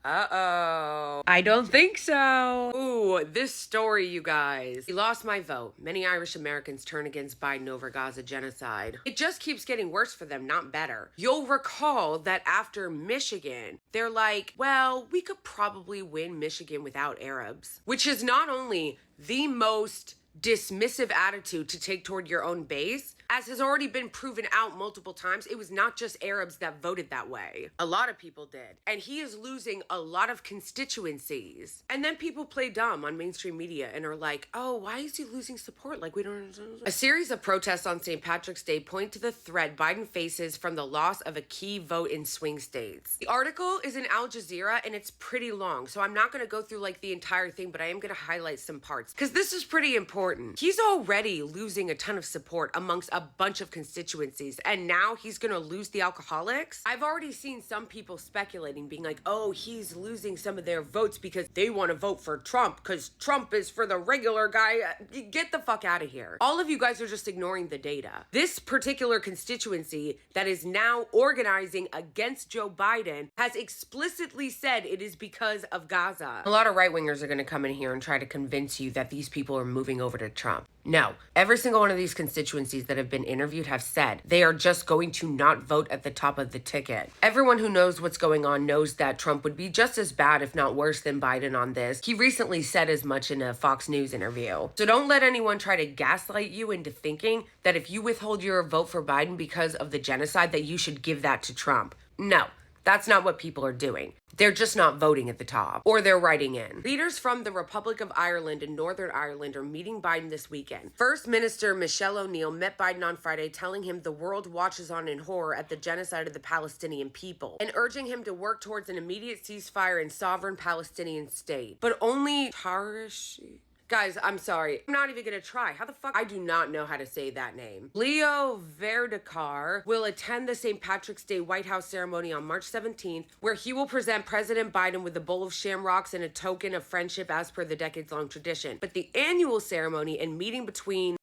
Uh-oh. I don't think so. Ooh, this story, you guys. He lost my vote. Many Irish Americans turn against Biden over Gaza genocide. It just keeps getting worse for them, not better. You'll recall that after Michigan, they're like, well, we could probably win Michigan without Arabs. Which is not only the most dismissive attitude to take toward your own base, as has already been proven out multiple times. It was not just Arabs that voted that way. A lot of people did. And he is losing a lot of constituencies. And then people play dumb on mainstream media and are like, oh, why is he losing support? Like, we don't understand. A series of protests on St. Patrick's Day point to the threat Biden faces from the loss of a key vote in swing states. The article is in Al Jazeera and it's pretty long, so I'm not going to go through like the entire thing, but I am going to highlight some parts because this is pretty important. He's already losing a ton of support amongst a bunch of constituencies, and now he's gonna lose the alcoholics. I've already seen some people speculating, being like, oh, he's losing some of their votes because they want to vote for Trump because Trump is for the regular guy. Get the fuck out of here. All of you guys are just ignoring the data. This particular constituency that is now organizing against Joe Biden has explicitly said it is because of Gaza. A lot of right-wingers are gonna come in here and try to convince you that these people are moving over to Trump. No, every single one of these constituencies that have been interviewed have said they are just going to not vote at the top of the ticket. Everyone who knows what's going on knows that Trump would be just as bad, if not worse, than Biden on this. He recently said as much in a Fox News interview. So don't let anyone try to gaslight you into thinking that if you withhold your vote for Biden because of the genocide, that you should give that to Trump. No. That's not what people are doing. They're just not voting at the top, or they're writing in. Leaders from the Republic of Ireland and Northern Ireland are meeting Biden this weekend. First Minister Michelle O'Neill met Biden on Friday, telling him the world watches on in horror at the genocide of the Palestinian people, and urging him to work towards an immediate ceasefire and sovereign Palestinian state. But only Tarishi... Guys, I'm sorry. I'm not even gonna try. How the fuck? I do not know how to say that name. Leo Varadkar will attend the St. Patrick's Day White House ceremony on March 17th, where he will present President Biden with a bowl of shamrocks and a token of friendship as per the decades-long tradition. But the annual ceremony and meeting between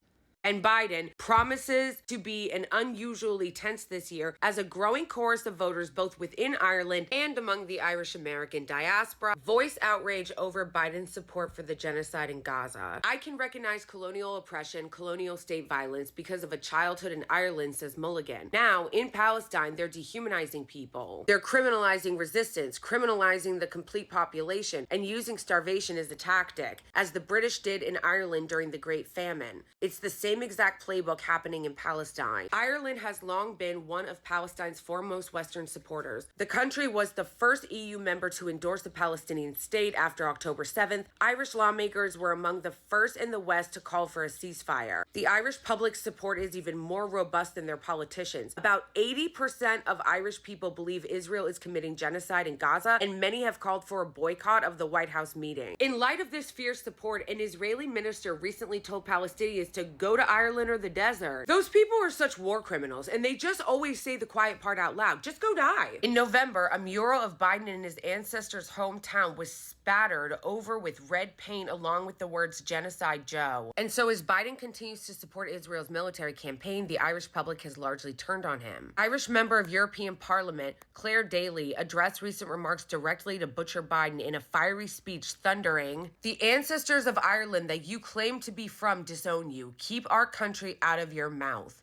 and Biden promises to be an unusually tense this year as a growing chorus of voters both within Ireland and among the Irish American diaspora voice outrage over Biden's support for the genocide in Gaza. I can recognize colonial oppression, colonial state violence because of a childhood in Ireland, says Mulligan. Now, in Palestine, they're dehumanizing people. They're criminalizing resistance, criminalizing the complete population, and using starvation as a tactic, as the British did in Ireland during the Great Famine. It's the same exact playbook happening in Palestine. Ireland has long been one of Palestine's foremost Western supporters. The country was the first EU member to endorse the Palestinian state after October 7th. Irish lawmakers were among the first in the West to call for a ceasefire. The Irish public support is even more robust than their politicians. About 80% of Irish people believe Israel is committing genocide in Gaza, and many have called for a boycott of the White House meeting. In light of this fierce support, an Israeli minister recently told Palestinians to go to Ireland or the desert. Those people are such war criminals, and they just always say the quiet part out loud. Just go die. In November, a mural of Biden in his ancestors' hometown was spattered over with red paint along with the words Genocide Joe. And so as Biden continues to support Israel's military campaign, the Irish public has largely turned on him. Irish member of European Parliament, Claire Daly, addressed recent remarks directly to Butcher Biden in a fiery speech, thundering, "The ancestors of Ireland that you claim to be from disown you. Keep our country out of your mouth."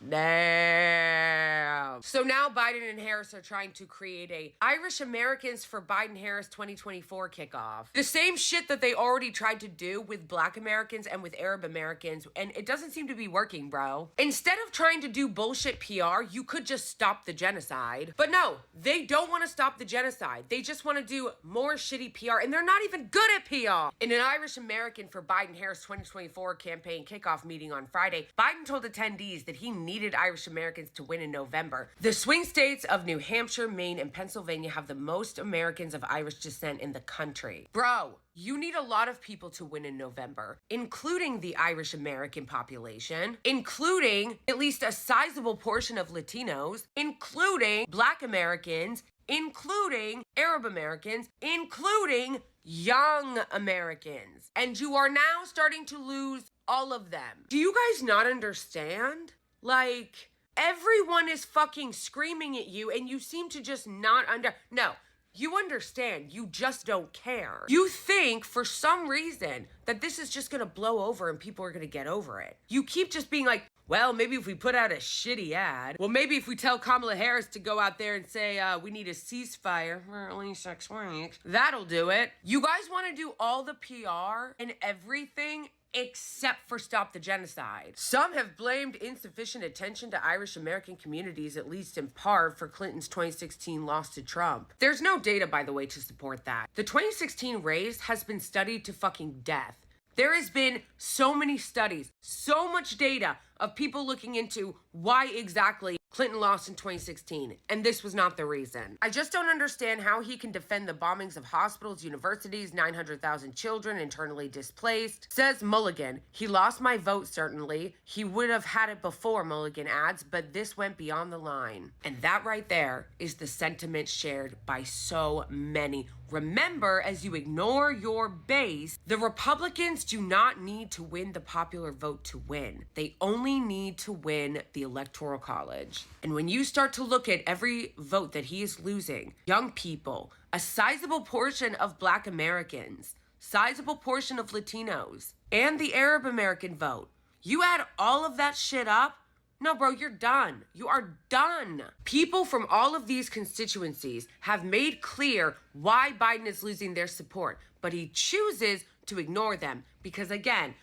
Damn. So now Biden and Harris are trying to create a Irish Americans for Biden-Harris 2024 kickoff. The same shit that they already tried to do with Black Americans and with Arab Americans, and it doesn't seem to be working, bro. Instead of trying to do bullshit PR, you could just stop the genocide. But no, they don't want to stop the genocide. They just want to do more shitty PR, and they're not even good at PR. In an Irish American for Biden-Harris 2024 campaign kickoff meeting on Friday, Biden told attendees that he needed Irish Americans to win in November. The swing states of New Hampshire, Maine, and Pennsylvania have the most Americans of Irish descent in the country. Bro, you need a lot of people to win in November, including the Irish American population, including at least a sizable portion of Latinos, including Black Americans, including Arab Americans, including young Americans. And you are now starting to lose all of them. Do you guys not understand? Like, everyone is fucking screaming at you and you seem to just not No, You understand, you just don't care. You think, for some reason, that this is just gonna blow over and people are gonna get over it. You keep just being like, well, maybe if we put out a shitty ad. Well, maybe if we tell Kamala Harris to go out there and say, we need a ceasefire for at least 6 weeks, that'll do it. You guys wanna do all the PR and everything except for stop the genocide. Some have blamed insufficient attention to Irish American communities, at least in part, for Clinton's 2016 loss to Trump. There's no data, by the way, to support that. The 2016 race has been studied to fucking death. There has been so many studies, so much data of people looking into why exactly Clinton lost in 2016, and this was not the reason. I just don't understand how he can defend the bombings of hospitals, universities, 900,000 children internally displaced. Says Mulligan, he lost my vote certainly. He would have had it before, Mulligan adds, but this went beyond the line. And that right there is the sentiment shared by so many. Remember, as you ignore your base, the Republicans do not need to win the popular vote to win. They only need to win the Electoral College. And when you start to look at every vote that he is losing, young people, a sizable portion of Black Americans, sizable portion of Latinos, and the Arab American vote, you add all of that shit up, no, bro, you're done. You are done. People from all of these constituencies have made clear why Biden is losing their support, but he chooses to ignore them because, again,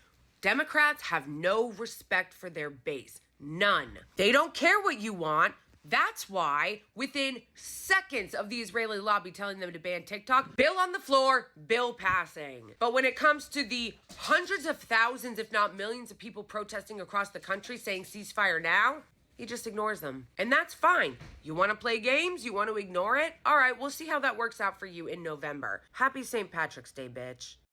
Democrats have no respect for their base. None. They don't care what you want. That's why, within seconds of the Israeli lobby telling them to ban TikTok, bill on the floor, bill passing. But when it comes to the hundreds of thousands, if not millions of people protesting across the country saying ceasefire now, he just ignores them. And that's fine. You want to play games? You want to ignore it? All right, we'll see how that works out for you in November. Happy St. Patrick's Day, bitch.